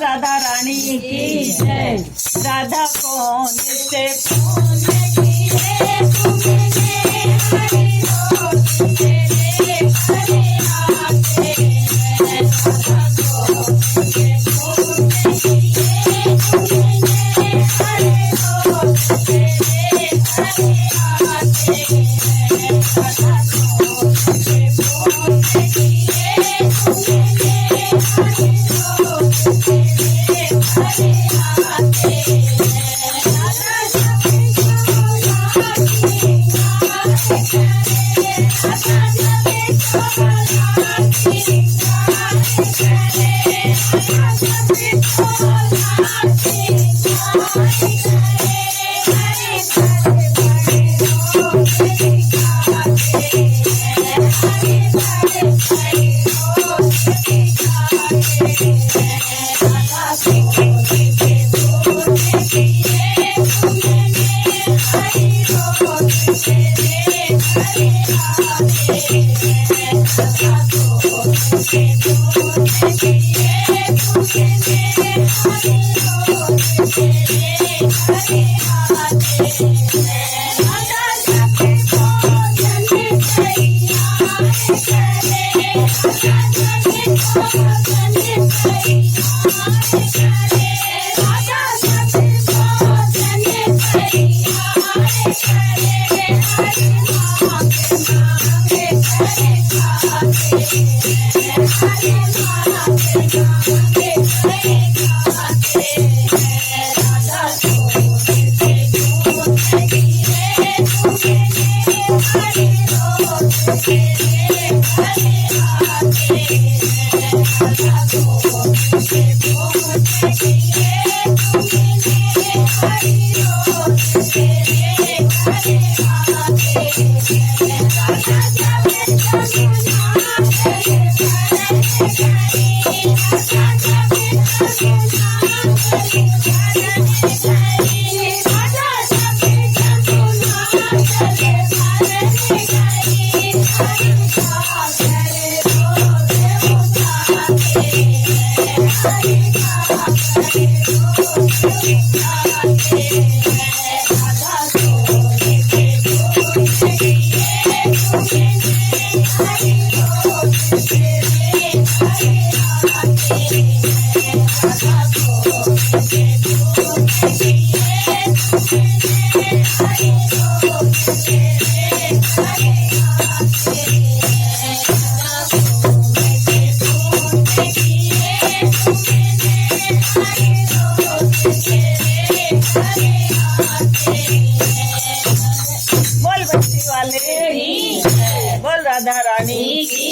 राधा रानी की जय। राधा कौन से कौन किए तुमने हरि बोल तेरे भले आते हैं। राधा कौन से कौन किए तुमने हरि बोल तेरे भले आते हैं। राधा कौन से कौन किए तुमने हरि बोल तेरे भले आते हैं। बोल बस्ती वाले बोल राधा रानी की।